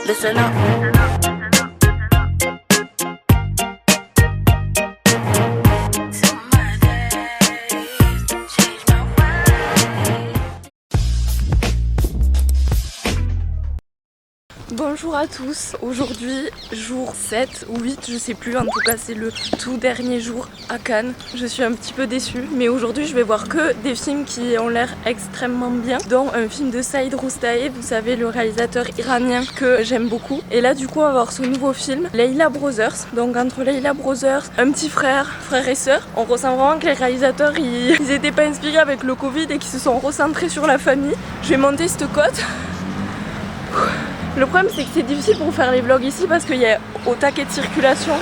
Listen up. Bonjour à tous, aujourd'hui jour 7 ou 8, je sais plus, en tout cas c'est le tout dernier jour à Cannes. Je suis un petit peu déçue, mais aujourd'hui je vais voir que des films qui ont l'air extrêmement bien, dont un film de Saïd Roustaev, vous savez, le réalisateur iranien que j'aime beaucoup. Et là du coup on va voir ce nouveau film, Leila Brothers. Donc entre Leila Brothers, un petit frère et sœur, on ressent vraiment que les réalisateurs ils étaient pas inspirés avec le Covid et qu'ils se sont recentrés sur la famille. Je vais monter cette côte. Le problème c'est que c'est difficile pour faire les vlogs ici parce qu'il y a au taquet de circulation.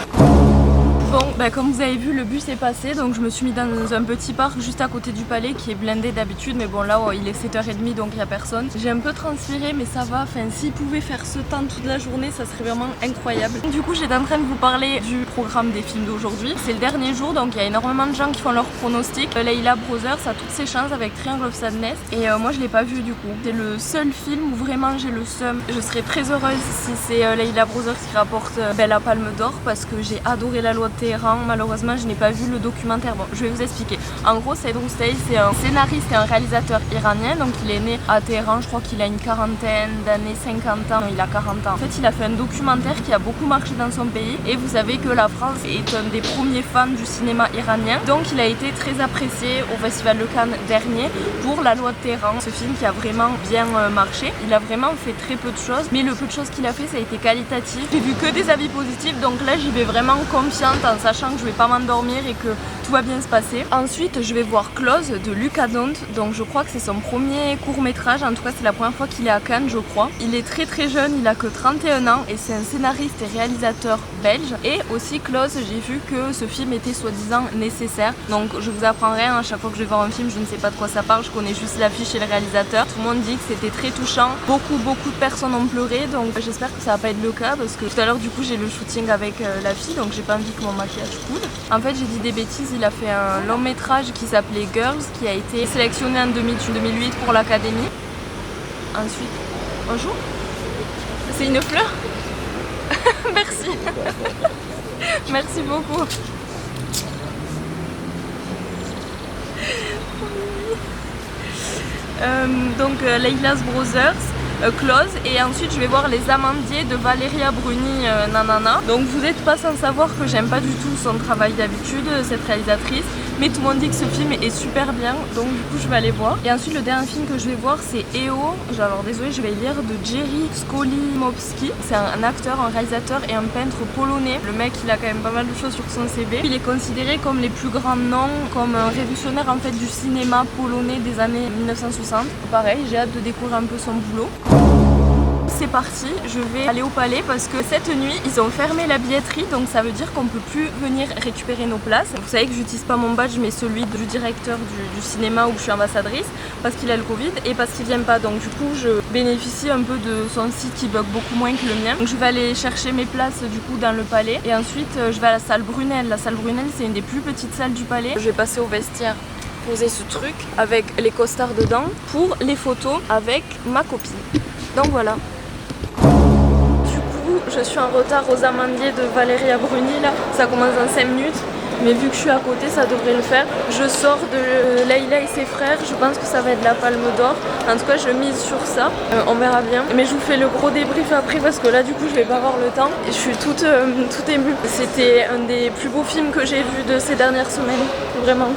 Bon, comme vous avez vu, le bus est passé, donc je me suis mis dans un petit parc juste à côté du palais qui est blindé d'habitude, mais bon là il est 7h30 donc il n'y a personne. J'ai un peu transpiré mais ça va, enfin s'ils pouvaient faire ce temps toute la journée ça serait vraiment incroyable. Du coup j'étais en train de vous parler du programme des films d'aujourd'hui. C'est le dernier jour donc il y a énormément de gens qui font leurs pronostics. Leila Brothers a toutes ses chances avec Triangle of Sadness et moi je l'ai pas vu du coup. C'est le seul film où vraiment j'ai le seum. Je serais très heureuse si c'est Leila Brothers qui rapporte la Palme d'Or parce que j'ai adoré La Loi de Téhéran. Malheureusement je n'ai pas vu le documentaire. Bon, je vais vous expliquer. En gros Saïd Roustaev c'est un scénariste et un réalisateur iranien, donc il est né à Téhéran, je crois qu'il a une quarantaine d'années, 50 ans, non, il a 40 ans. En fait il a fait un documentaire qui a beaucoup marché dans son pays et vous savez que la France est un des premiers fans du cinéma iranien, donc il a été très apprécié au Festival de Cannes dernier pour La Loi de Téhéran, ce film qui a vraiment bien marché. Il a vraiment fait très peu de choses, mais le peu de choses qu'il a fait ça a été qualitatif. J'ai vu que des avis positifs, donc là j'y vais vraiment confiante en sachant que je vais pas m'endormir et que tout va bien se passer. Ensuite je vais voir Close de Luca Dont, donc je crois que c'est son premier court métrage, en tout cas c'est la première fois qu'il est à Cannes je crois. Il est très jeune, il a que 31 ans et c'est un scénariste et réalisateur belge. Et aussi Close, j'ai vu que ce film était soi-disant nécessaire, donc je vous apprends rien, à chaque fois que je vais voir un film je ne sais pas de quoi ça parle, je connais juste l'affiche et le réalisateur. Tout le monde dit que c'était très touchant, beaucoup de personnes ont pleuré, donc j'espère que ça va pas être le cas parce que tout à l'heure du coup j'ai le shooting avec la fille, donc j'ai pas envie que mon maquillage coule. En fait j'ai dit des bêtises, il a fait un long métrage qui s'appelait Girls qui a été sélectionné en 2008 pour l'Académie. Ensuite, bonjour, c'est une fleur. Merci. Merci beaucoup. Donc Leila's Brothers, Close, et ensuite je vais voir Les Amandiers de Valeria Bruni Nanana. Donc vous n'êtes pas sans savoir que j'aime pas du tout son travail d'habitude, cette réalisatrice, mais tout le monde dit que ce film est super bien, donc du coup je vais aller voir. Et ensuite le dernier film que je vais voir c'est EO, alors désolé je vais lire, de Jerry Skolimowski. C'est un acteur, un réalisateur et un peintre polonais. Le mec il a quand même pas mal de choses sur son CV. Il est considéré comme les plus grands noms, comme un révolutionnaire en fait du cinéma polonais des années 1960. Pareil, j'ai hâte de découvrir un peu son boulot. C'est parti, je vais aller au palais parce que cette nuit ils ont fermé la billetterie, donc ça veut dire qu'on peut plus venir récupérer nos places. Vous savez que j'utilise pas mon badge mais celui du directeur du cinéma où je suis ambassadrice parce qu'il a le Covid et parce qu'il vient pas, donc du coup je bénéficie un peu de son site qui bug beaucoup moins que le mien. Donc je vais aller chercher mes places du coup dans le palais et ensuite je vais à la salle Brunel. La salle Brunel c'est une des plus petites salles du palais. Je vais passer au vestiaire, poser ce truc avec les costards dedans pour les photos avec ma copine. Donc voilà. Je suis en retard aux Amandiers de Valeria Bruni là, ça commence dans 5 minutes, mais vu que je suis à côté ça devrait le faire. Je sors de Leila et ses frères, je pense que ça va être la Palme d'Or, en tout cas je mise sur ça, on verra bien. Mais je vous fais le gros débrief après parce que là du coup je vais pas avoir le temps et je suis toute émue. C'était un des plus beaux films que j'ai vu de ces dernières semaines, vraiment.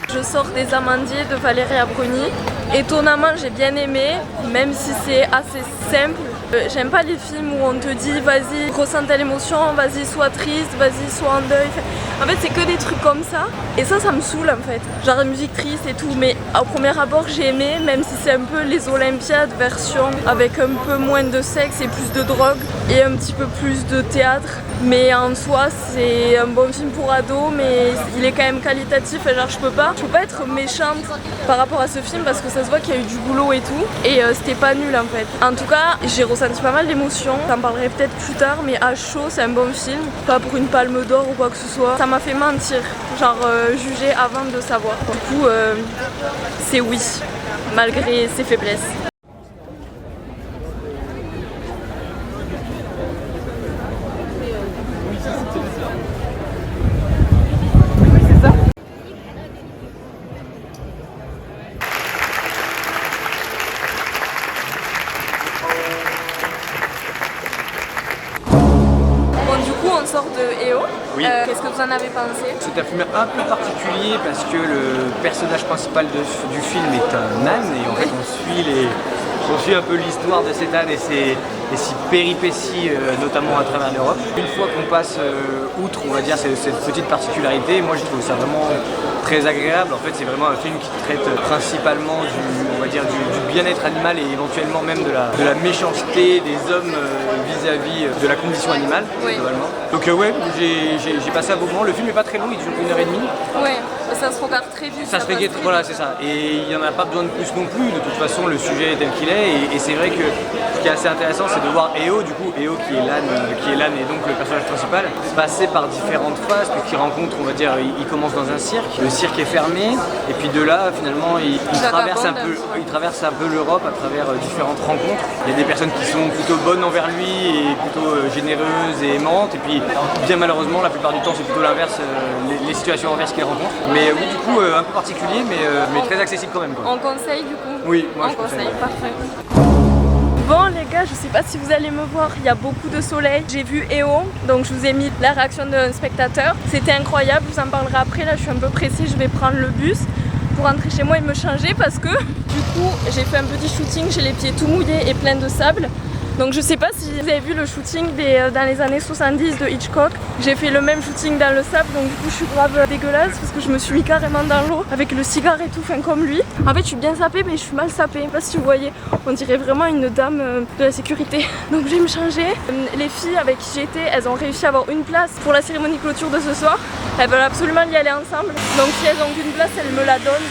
Je sors des Amandiers de Valeria Bruni. Étonnamment j'ai bien aimé, même si c'est assez simple. J'aime pas les films où on te dit vas-y ressens telle émotion, vas-y sois triste, vas-y sois en deuil. En fait c'est que des trucs comme ça et ça me saoule en fait. Genre musique triste et tout, mais au premier abord j'ai aimé, même si c'est un peu les Olympiades version avec un peu moins de sexe et plus de drogue et un petit peu plus de théâtre. Mais en soi c'est un bon film pour ados, mais il est quand même qualitatif et genre je peux pas être méchante par rapport à ce film parce que ça se voit qu'il y a eu du boulot et tout et c'était pas nul en fait. En tout cas j'ai ressenti pas mal d'émotions, j'en parlerai peut-être plus tard, mais à chaud c'est un bon film, pas pour une palme d'or ou quoi que ce soit. Ça ça m'a fait mentir, genre juger avant de savoir. Du coup, c'est oui, malgré ses faiblesses. On sort de EO. Oui. Qu'est-ce que vous en avez pensé? C'est un film un peu particulier parce que le personnage principal du film est un âne et en fait on suit un peu l'histoire de cet âne et ses péripéties, notamment à travers l'Europe. Une fois qu'on passe outre, on va dire, cette petite particularité, moi je trouve ça vraiment très agréable. En fait, c'est vraiment un film qui traite principalement du bien-être animal et éventuellement même de la méchanceté des hommes vis-à-vis de la condition animale, globalement. Donc ouais, j'ai passé un beau moment. Le film n'est pas très long, il dure 1h30. Ouais, ça se regarde très vite. Ça se regarde, voilà, c'est ça. Et il n'y en a pas besoin de plus non plus. De toute façon, le sujet est tel qu'il est. Et c'est vrai que ce qui est assez intéressant, c'est de voir Eo, du coup, Eo qui est l'âne et donc le personnage principal, passer par différentes phases, puis qu'il rencontre, on va dire, il commence dans un cirque. Le cirque est fermé, et puis de là, finalement, il traverse un peu l'Europe à travers différentes rencontres. Il y a des personnes qui sont plutôt bonnes envers lui et plutôt généreuses et aimantes, et puis bien malheureusement, la plupart du temps, c'est plutôt l'inverse, les situations inverses qu'il rencontre. Mais oui, du coup, un peu particulier, mais très accessible quand même, quoi. On conseille du coup? Oui, moi je conseille. Parfait. Bon les gars, je sais pas si vous allez me voir, il y a beaucoup de soleil. J'ai vu EO, donc je vous ai mis la réaction d'un spectateur. C'était incroyable, je vous en parlerai après. Là je suis un peu pressée, je vais prendre le bus pour rentrer chez moi et me changer parce que du coup j'ai fait un petit shooting, j'ai les pieds tout mouillés et pleins de sable. Donc je sais pas si vous avez vu le shooting dans les années 70 de Hitchcock. J'ai fait le même shooting dans le sable, donc du coup je suis grave dégueulasse parce que je me suis mis carrément dans l'eau avec le cigare et tout, enfin comme lui. En fait je suis bien sapée mais je suis mal sapée, je sais pas si vous voyez, on dirait vraiment une dame de la sécurité. Donc je vais me changer. Les filles avec qui j'étais, elles ont réussi à avoir une place pour la cérémonie clôture de ce soir. Elles veulent absolument y aller ensemble, donc si elles ont qu'une place, elles me la donnent.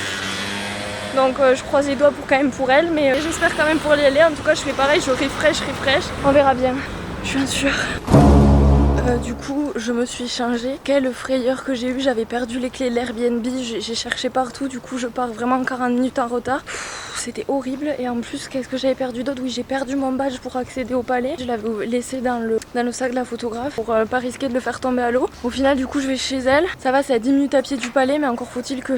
Donc je croise les doigts pour elles, mais j'espère quand même pour y aller. En tout cas je fais pareil, je refresh, on verra bien. Je suis en sueur. Du coup je me suis changée. Quelle frayeur que j'ai eue, j'avais perdu les clés de l'Airbnb, j'ai cherché partout, du coup je pars vraiment 40 minutes en retard. C'était horrible et en plus qu'est-ce que j'avais perdu d'autre? Oui, j'ai perdu mon badge pour accéder au palais. Je l'avais laissé dans le sac de la photographe pour pas risquer de le faire tomber à l'eau. Au final du coup je vais chez elle. Ça va, c'est à 10 minutes à pied du palais, mais encore faut-il que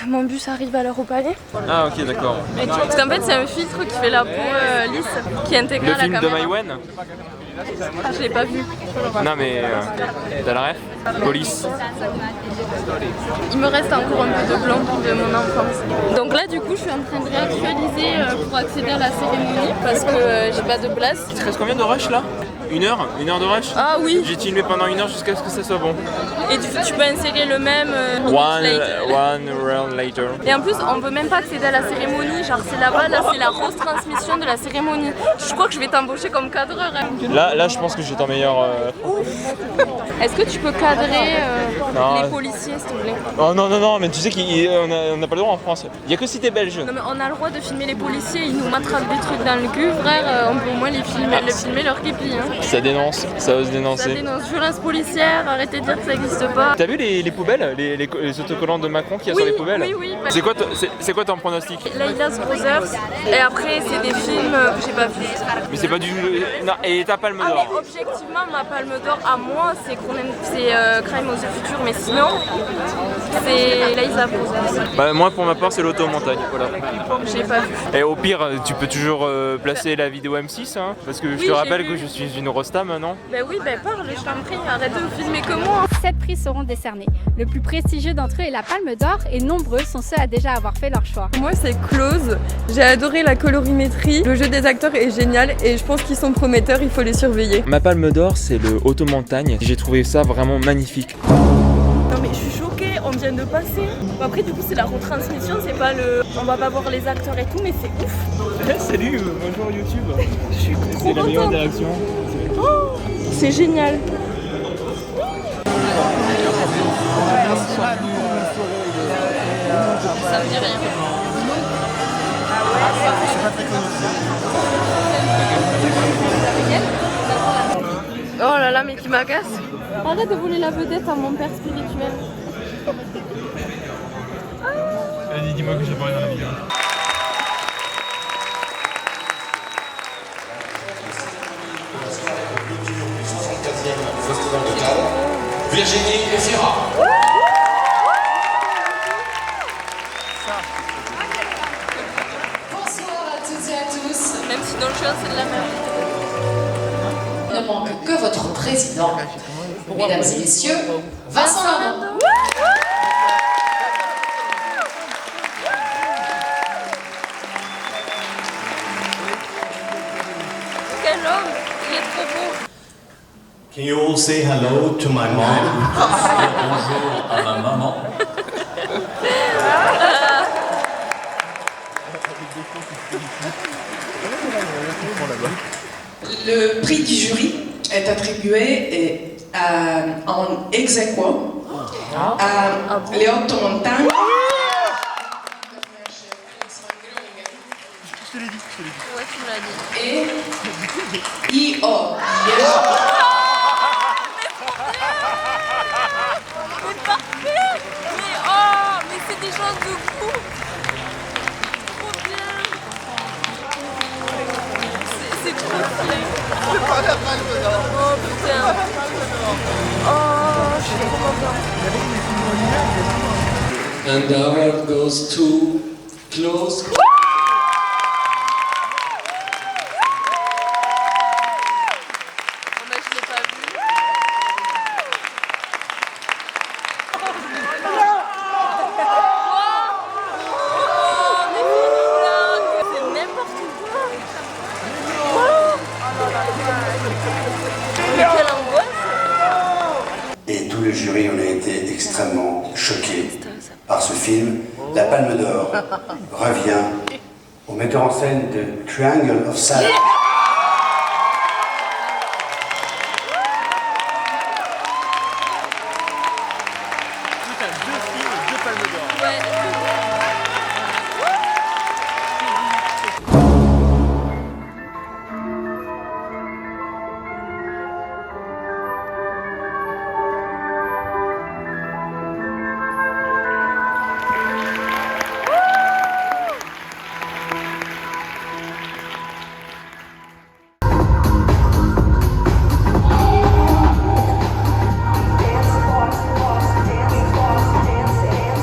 mon bus arrive à l'heure au palais. Ah ok, d'accord. Parce qu'en fait c'est un filtre qui fait la peau lisse, qui est intégré à la caméra. Le film de Maïwen? Ah, je l'ai pas vu. Non mais t'as la ref? Police. Il me reste encore un peu de blanc de mon enfance. Donc là du coup je suis en train de réactualiser pour accéder à la cérémonie parce que j'ai pas de place. Il te reste combien de rush là? Une heure de rush? Ah oui. J'ai filmé pendant 1 heure jusqu'à ce que ça soit bon. Et tu peux insérer le même one round later. Et en plus on peut même pas accéder à la cérémonie, genre c'est là-bas, là c'est la retransmission de la cérémonie. Je crois que je vais t'embaucher comme cadreur. Hein. Là je pense que j'ai ton meilleur... Est-ce que tu peux cadrer les policiers s'il te plaît? Oh non, mais tu sais qu'on n'a pas le droit en France. Il y a que si t'es belge. Non mais on a le droit de filmer les policiers, ils nous m'attrapent des trucs dans le cul, frère, on peut au moins les filmer leur képi. Hein. Ça dénonce, ça ose dénoncer. Ça dénonce, violence policière, arrêtez de dire que ça n'existe pas. T'as vu les poubelles, les autocollants de Macron qu'il y a sur les poubelles? Oui. C'est quoi ton pronostic? Layla's Brothers, et après c'est des films que j'ai pas vus. Mais c'est pas du... Non, et ta palme d'or? Mais objectivement ma palme d'or à moi c'est Crime of the Future, mais sinon c'est Layla's Brothers. Bah, moi pour ma part c'est l'auto en montagne, voilà. J'ai pas vu. Et au pire tu peux toujours placer la vidéo M6 hein, parce que je te rappelle que je suis une rosta maintenant. Bah oui, parle, je t'en prie, arrête de filmer que moi. 7 prix seront décernés. Le plus prestigieux d'entre eux est la Palme d'Or et nombreux sont ceux à déjà avoir fait leur choix. Moi c'est Close, j'ai adoré la colorimétrie, le jeu des acteurs est génial et je pense qu'ils sont prometteurs, il faut les surveiller. Ma palme d'or c'est le auto-montagne, j'ai trouvé ça vraiment magnifique. Non mais je suis choquée, on vient de passer. Bon, après du coup c'est la retransmission, c'est pas le... On va pas voir les acteurs et tout mais c'est ouf. Salut, bonjour YouTube. Je suis trop contente. C'est la meilleure interaction. Oh, c'est génial. Ça me dit rien. Oh là là, là mais qui m'agace. Arrête de voler la vedette à mon père spirituel. Vas-y, dis-moi que j'ai parlé dans la vidéo. Festival de Cannes, Virginie Efira. Bonsoir à toutes et à tous. Même si dans le jeu c'est de la merde. Il ne manque que votre président. Mesdames et messieurs, Vincent Lamont. Quel homme, il est trop beau. Can you all say hello to my mom? Bonjour à ma maman. Le prix du jury est attribué en ex aequo à Leotto Montagna. Ouais, tu me l'as dit. Et I.O. C'est parfait. Mais oh, mais c'est des choses de fou. Trop bien. C'est trop bien. Oh putain. Oh, je suis trop contente. And the award goes to close. Je l'ai pas vu. C'est n'importe quoi. Mais quelle angoisse. Et tout le jury, on a été extrêmement choqués par ce film. La Palme d'Or revient au metteur en scène de Triangle of Sadness.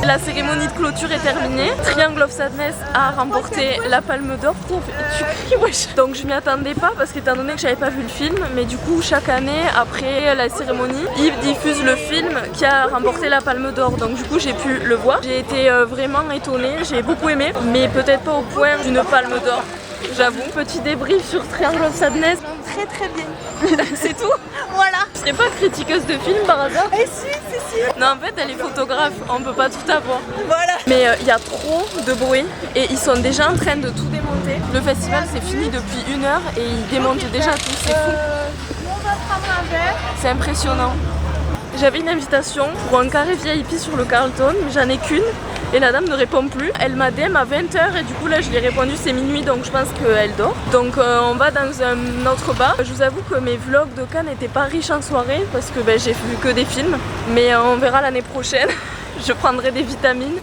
La cérémonie de clôture est terminée. Triangle of Sadness a remporté la Palme d'Or. Tu cries, wesh. Donc je m'y attendais pas parce qu'étant donné que j'avais pas vu le film, mais du coup chaque année après la cérémonie, ils diffusent le film qui a remporté la Palme d'Or. Donc du coup j'ai pu le voir. J'ai été vraiment étonnée, j'ai beaucoup aimé, mais peut-être pas au point d'une Palme d'Or. J'avoue, petit débrief sur Triangle of Sadness. Très très bien. C'est tout. Voilà. Je serais pas critiqueuse de film par hasard. Et si. Non, en fait elle est photographe, on peut pas tout avoir. Voilà. Mais il y a trop de bruit et ils sont déjà en train de tout démonter. Le festival c'est fini depuis 1 heure et ils démontent déjà tout, c'est fou. C'est impressionnant. J'avais une invitation pour un carré VIP sur le Carlton, mais j'en ai qu'une. Et la dame ne répond plus. Elle m'a DM à 20h et du coup là je lui ai répondu c'est minuit donc je pense qu'elle dort. Donc on va dans un autre bar. Je vous avoue que mes vlogs de Cannes n'étaient pas riches en soirée parce que j'ai vu que des films. Mais on verra l'année prochaine. Je prendrai des vitamines.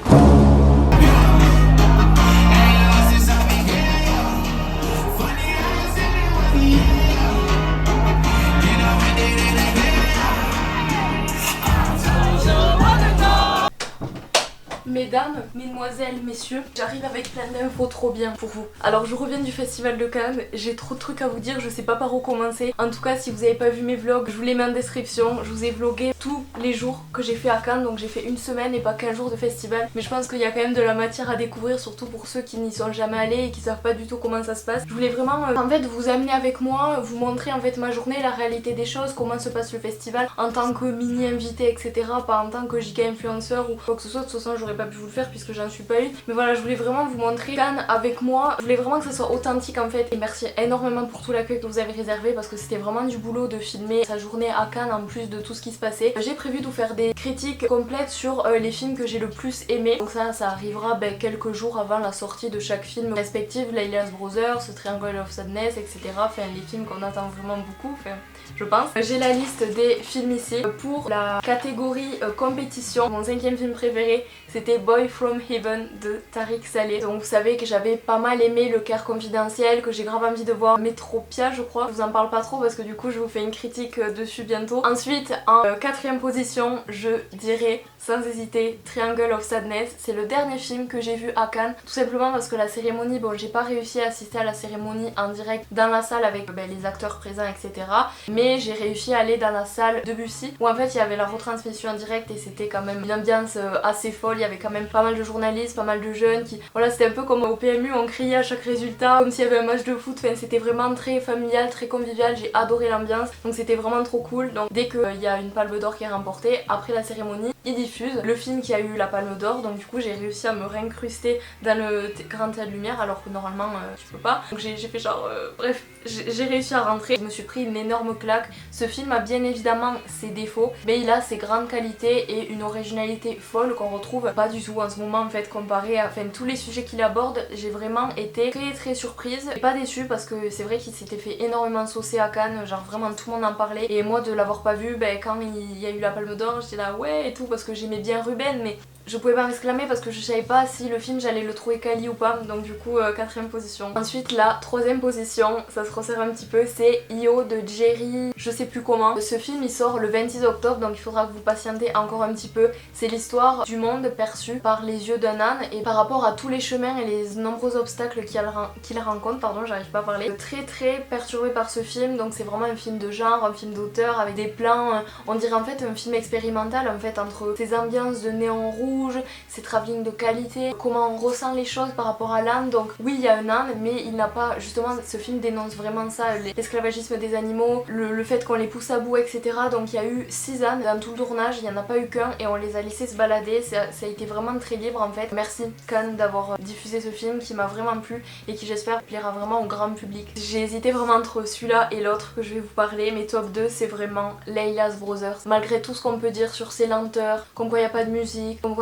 Mesdames, mesdemoiselles, messieurs, j'arrive avec plein d'infos trop bien pour vous. Alors je reviens du festival de Cannes, j'ai trop de trucs à vous dire, je sais pas par où commencer. En tout cas si vous avez pas vu mes vlogs, je vous les mets en description. Je vous ai vlogué tous les jours que j'ai fait à Cannes, donc j'ai fait 1 semaine et pas 15 jours de festival. Mais je pense qu'il y a quand même de la matière à découvrir, surtout pour ceux qui n'y sont jamais allés et qui savent pas du tout comment ça se passe. Je voulais vraiment en fait vous amener avec moi, vous montrer en fait ma journée, la réalité des choses, comment se passe le festival en tant que mini invité etc, pas en tant que JK influenceur ou quoi que ce soit. De toute façon j'aurais pas pu vous le faire puisque j'en suis pas une. Mais voilà, je voulais vraiment vous montrer Cannes avec moi. Je voulais vraiment que ça soit authentique en fait. Et merci énormément pour tout l'accueil que vous avez réservé parce que c'était vraiment du boulot de filmer sa journée à Cannes en plus de tout ce qui se passait. J'ai prévu de vous faire des critiques complètes sur les films que j'ai le plus aimé. Donc ça arrivera quelques jours avant la sortie de chaque film respectif. Layla's Brothers, Triangle of Sadness, etc. Enfin les films qu'on attend vraiment beaucoup. Enfin, je pense. J'ai la liste des films ici. Pour la catégorie compétition, mon 5e film préféré c'était Boy from Heaven de Tariq Saleh. Donc vous savez que j'avais pas mal aimé Le Cœur confidentiel, que j'ai grave envie de voir Metropia je crois. Je vous en parle pas trop parce que du coup je vous fais une critique dessus bientôt. Ensuite en 4e position je dirais sans hésiter Triangle of Sadness. C'est le dernier film que j'ai vu à Cannes, tout simplement parce que la cérémonie, bon j'ai pas réussi à assister à la cérémonie en direct dans la salle avec les acteurs présents etc. Mais j'ai réussi à aller dans la salle de Bussy où en fait il y avait la retransmission en direct et c'était quand même une ambiance assez folle. Il y avait quand même pas mal de journalistes, pas mal de jeunes qui... Voilà, c'était un peu comme au PMU, on criait à chaque résultat comme s'il y avait un match de foot. Enfin, c'était vraiment très familial, très convivial, j'ai adoré l'ambiance. Donc c'était vraiment trop cool. Donc dès qu'il y a une palme d'or qui est remportée, après la cérémonie, ils diffusent le film qui a eu la palme d'or. Donc du coup j'ai réussi à me réincruster dans le grand théâtre de lumière alors que normalement tu peux pas. Donc j'ai fait genre... bref, j'ai réussi à rentrer. Je me suis pris une énorme claque. Ce film a bien évidemment ses défauts, mais il a ses grandes qualités et une originalité folle qu'on retrouve pas du tout en ce moment en fait comparé à tous les sujets qu'il aborde. J'ai vraiment été très surprise et pas déçue parce que c'est vrai qu'il s'était fait énormément saucer à Cannes, genre vraiment tout le monde en parlait et moi de l'avoir pas vu, quand il y a eu la palme d'or j'étais là ouais et tout parce que j'aimais bien Ruben mais je pouvais pas m'exclamer parce que je savais pas si le film j'allais le trouver quali ou pas, donc du coup 4ème position. Ensuite la 3ème position, ça se resserre un petit peu, c'est Io de Jerry, je sais plus comment. Ce film il sort le 26 octobre donc il faudra que vous patientez encore un petit peu. C'est l'histoire du monde perçu par les yeux d'un âne et par rapport à tous les chemins et les nombreux obstacles qu'il rencontre, pardon j'arrive pas à parler. Très perturbée par ce film, donc c'est vraiment un film de genre, un film d'auteur avec des plans, on dirait en fait un film expérimental en fait entre ces ambiances de néon rouge, ces travelling de qualité, comment on ressent les choses par rapport à l'âne. Donc oui il y a un âne mais il n'a pas, justement ce film dénonce vraiment ça, l'esclavagisme des animaux, le fait qu'on les pousse à bout etc. Donc il y a eu 6 ânes dans tout le tournage, il n'y en a pas eu qu'un et on les a laissés se balader, ça a été vraiment très libre en fait. Merci Cannes d'avoir diffusé ce film qui m'a vraiment plu et qui j'espère plaira vraiment au grand public. J'ai hésité vraiment entre celui-là et l'autre que je vais vous parler, mes top 2 c'est vraiment Layla's Brothers. Malgré tout ce qu'on peut dire sur ses lenteurs, comme quoi il n'y a pas de musique, comme quoi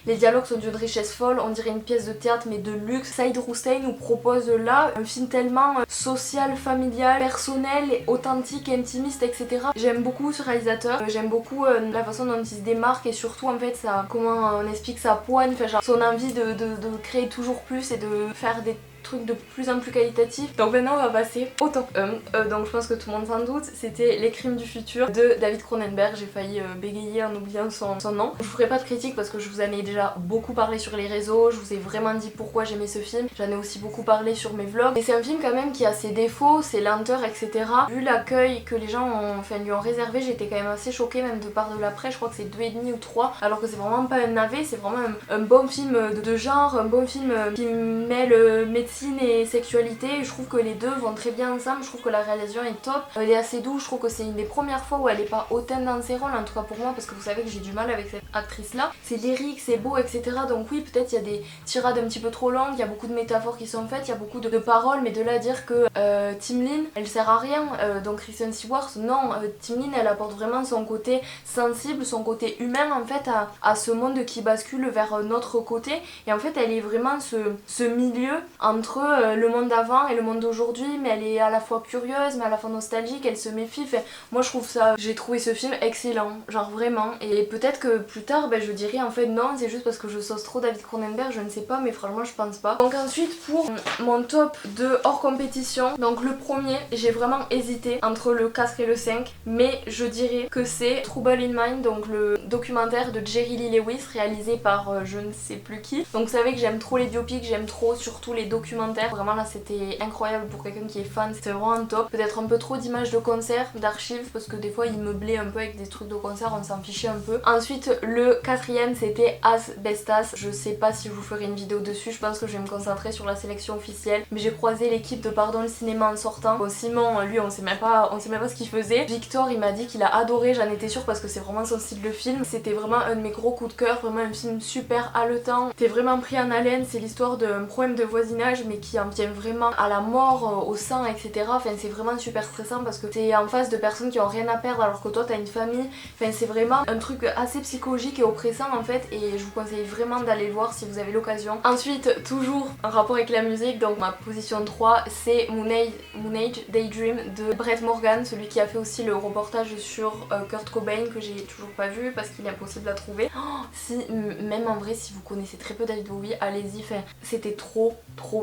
les dialogues sont d'une richesse folle, on dirait une pièce de théâtre mais de luxe. Saïd Rousteing nous propose là un film tellement social, familial, personnel, authentique, intimiste, etc. J'aime beaucoup ce réalisateur, j'aime beaucoup la façon dont il se démarque et surtout en fait ça, comment on explique sa poigne, genre son envie de créer toujours plus et de faire des trucs de plus en plus qualitatifs. Donc maintenant on va passer au top 1, donc je pense que tout le monde s'en doute, c'était Les Crimes du futur de David Cronenberg. J'ai failli bégayer en oubliant son nom. Je vous ferai pas de critique parce que je vous en ai déjà beaucoup parlé sur les réseaux, je vous ai vraiment dit pourquoi j'aimais ce film, j'en ai aussi beaucoup parlé sur mes vlogs et c'est un film quand même qui a ses défauts, ses lenteurs etc. Vu l'accueil que les gens lui ont réservé, j'étais quand même assez choquée même de part de l'après, je crois que c'est 2,5 ou 3 alors que c'est vraiment pas un navet, c'est vraiment un bon film de genre, un bon film qui mêle médecine et sexualité. Je trouve que les deux vont très bien ensemble, je trouve que la réalisation est top, elle est assez douce, je trouve que c'est une des premières fois où elle est pas hautaine dans ses rôles, en tout cas pour moi parce que vous savez que j'ai du mal avec cette actrice là. C'est lyrique, c'est beau etc. Donc oui peut-être il y a des tirades un petit peu trop longues, il y a beaucoup de métaphores qui sont faites, il y a beaucoup de paroles, mais de là à dire que Tim Lin elle sert à rien, donc Kristen Stewart non, Tim Lin elle apporte vraiment son côté sensible, son côté humain en fait à ce monde qui bascule vers notre côté et en fait elle est vraiment ce milieu entre le monde d'avant et le monde d'aujourd'hui, mais elle est à la fois curieuse mais à la fois nostalgique, elle se méfie. Enfin, moi je trouve ça, j'ai trouvé ce film excellent, genre vraiment, et peut-être que plus tard je dirais en fait non c'est juste parce que je sauce trop David Cronenberg, je ne sais pas mais franchement je pense pas. Donc ensuite pour mon top de hors compétition, donc le premier j'ai vraiment hésité entre le 4 et le 5 mais je dirais que c'est Trouble in Mind, donc le documentaire de Jerry Lee Lewis réalisé par je ne sais plus qui. Donc vous savez que j'aime trop les biopics, j'aime trop surtout les documentaires documentaire. Vraiment là c'était incroyable pour quelqu'un qui est fan, c'était vraiment top. Peut-être un peu trop d'images de concert, d'archives, parce que des fois il meublait un peu avec des trucs de concert, on s'en fichait un peu. Ensuite le quatrième c'était Asbestas. Je sais pas si je vous ferai une vidéo dessus, je pense que je vais me concentrer sur la sélection officielle. Mais j'ai croisé l'équipe de Pardon le cinéma en sortant. Bon, Simon lui on sait même pas ce qu'il faisait. Victor il m'a dit qu'il a adoré, j'en étais sûre parce que c'est vraiment son style de film. C'était vraiment un de mes gros coups de cœur, vraiment un film super haletant. T'es vraiment pris en haleine, c'est l'histoire d'un problème de voisinage mais qui en vient vraiment à la mort, au sang, etc. Enfin c'est vraiment super stressant parce que t'es en face de personnes qui ont rien à perdre alors que toi t'as une famille. Enfin c'est vraiment un truc assez psychologique et oppressant en fait, et je vous conseille vraiment d'aller le voir si vous avez l'occasion. Ensuite toujours en rapport avec la musique, donc ma position 3 c'est Moon Age Daydream de Brett Morgan, celui qui a fait aussi le reportage sur Kurt Cobain que j'ai toujours pas vu parce qu'il est impossible à trouver. Oh, si, même en vrai si vous connaissez très peu David Bowie, allez-y, enfin, c'était trop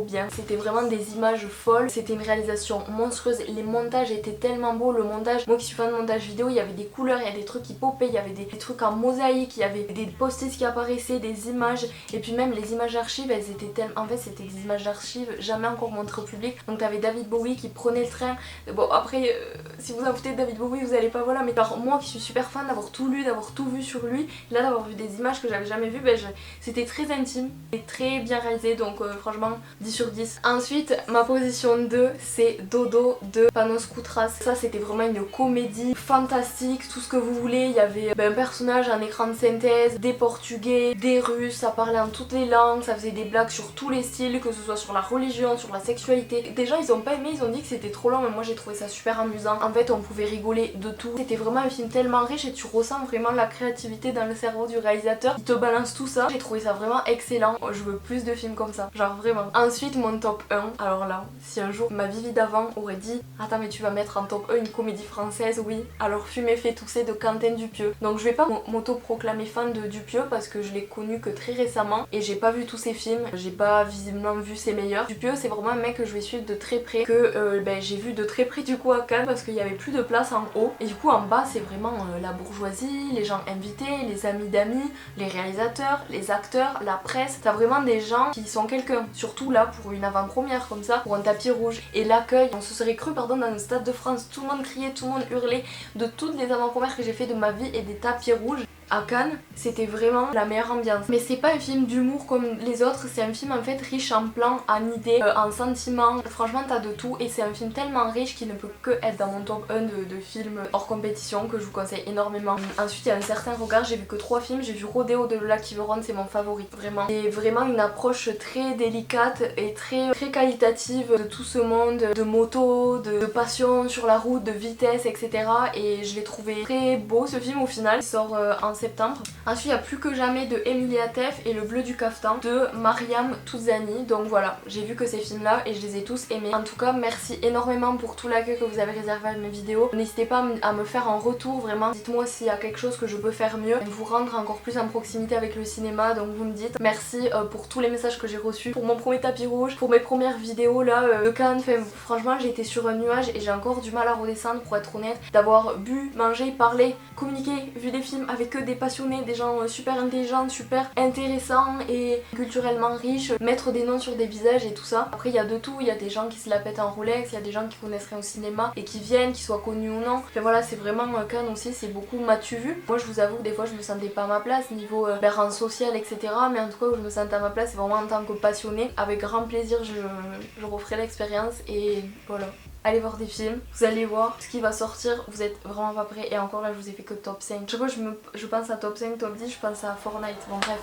bien. C'était vraiment des images folles, c'était une réalisation monstrueuse, les montages étaient tellement beaux, le montage, moi qui suis fan de montage vidéo, il y avait des couleurs, il y a des trucs qui popaient, il y avait des trucs en mosaïque, il y avait des post-its qui apparaissaient, des images, et puis même les images d'archives, elles étaient tellement... En fait c'était des images d'archives jamais encore montrées au public. Donc t'avais David Bowie qui prenait le train, bon après si vous en foutez de David Bowie vous allez pas, voilà, mais alors moi qui suis super fan d'avoir tout lu, d'avoir tout vu sur lui, là d'avoir vu des images que j'avais jamais vues, ben, c'était très intime et très bien réalisé, donc franchement 10 sur 10. Ensuite ma position 2 c'est Dodo de Panos Koutras. Ça c'était vraiment une comédie fantastique, tout ce que vous voulez. Il y avait un personnage en écran de synthèse, des portugais, des russes, ça parlait en toutes les langues, ça faisait des blagues sur tous les styles, que ce soit sur la religion, sur la sexualité. Des gens ils ont pas aimé, ils ont dit que c'était trop long, mais moi j'ai trouvé ça super amusant. En fait on pouvait rigoler de tout, c'était vraiment un film tellement riche et tu ressens vraiment la créativité dans le cerveau du réalisateur, il te balance tout ça. J'ai trouvé ça vraiment excellent, je veux plus de films comme ça, genre vraiment. Ensuite mon top 1, alors là si un jour ma Vivi d'avant aurait dit attends mais tu vas mettre en top 1 une comédie française, oui, alors Fumer fait tousser de Quentin Dupieux. Donc je vais pas m'auto-proclamer fan de Dupieux parce que je l'ai connu que très récemment et j'ai pas vu tous ses films, j'ai pas visiblement vu ses meilleurs. Dupieux c'est vraiment un mec que je vais suivre de très près, que j'ai vu de très près du coup à Cannes parce qu'il y avait plus de place en haut, et du coup en bas c'est vraiment la bourgeoisie, les gens invités, les amis d'amis, les réalisateurs, les acteurs, la presse. T'as vraiment des gens qui sont quelqu'un, surtout là pour une avant-première comme ça, pour un tapis rouge, et l'accueil, on se serait cru dans un stade de France, tout le monde criait, tout le monde hurlait de toutes les avant-premières que j'ai fait de ma vie et des tapis rouges. À Cannes, c'était vraiment la meilleure ambiance. Mais c'est pas un film d'humour comme les autres, c'est un film en fait riche en plans, en idées, en sentiments. Franchement t'as de tout et c'est un film tellement riche qu'il ne peut que être dans mon top 1 de films hors compétition que je vous conseille énormément. Ensuite il y a un certain regard, j'ai vu que 3 films, j'ai vu Rodéo de Lola Kiveron, c'est mon favori, vraiment. C'est vraiment une approche très délicate et très qualitative de tout ce monde, de moto, de passion sur la route, de vitesse, etc. Et je l'ai trouvé très beau ce film au final, il sort en septembre. Ensuite il y a Plus que jamais de Emilia Teff et Le bleu du caftan de Mariam Touzani. Donc voilà, j'ai vu que ces films là et je les ai tous aimés. En tout cas merci énormément pour tout l'accueil que vous avez réservé à mes vidéos. N'hésitez pas à me faire un retour, vraiment dites-moi s'il y a quelque chose que je peux faire mieux, vous rendre encore plus en proximité avec le cinéma, donc vous me dites. Merci pour tous les messages que j'ai reçus, pour mon premier tapis rouge, pour mes premières vidéos là de Cannes. Enfin, franchement j'ai été sur un nuage et j'ai encore du mal à redescendre pour être honnête, d'avoir bu, mangé, parlé, communiqué, vu des films avec eux, des passionnés, des gens super intelligents, super intéressants et culturellement riches, mettre des noms sur des visages et tout ça. Après il y a de tout, il y a des gens qui se la pètent en Rolex, il y a des gens qui connaissent rien au cinéma et qui viennent, qui soient connus ou non. Enfin voilà, c'est vraiment Cannes aussi, c'est beaucoup m'as-tu vu. Moi je vous avoue que des fois je me sentais pas à ma place niveau rang social, etc. Mais en tout cas où je me sentais à ma place, c'est vraiment en tant que passionnée. Avec grand plaisir je referai l'expérience et voilà. Allez voir des films, vous allez voir ce qui va sortir, vous êtes vraiment pas prêts. Et encore là je vous ai fait que top 5. Chaque fois je pense à top 5, top 10, je pense à Fortnite. Bon bref,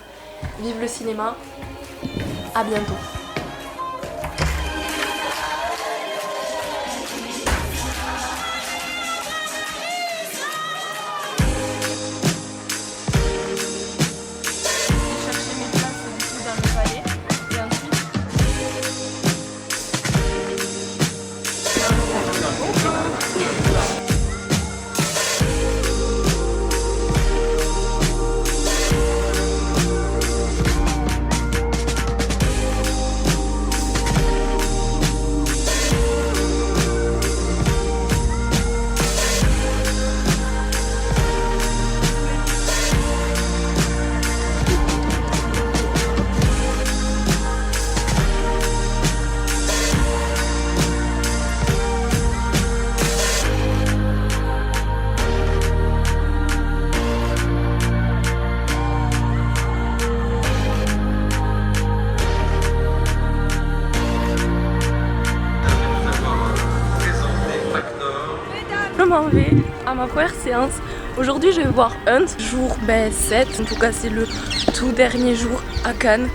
vive le cinéma, à bientôt. m'en vais à ma première séance. Aujourd'hui je vais voir Hunt, jour 7, en tout cas c'est le tout dernier jour à Cannes.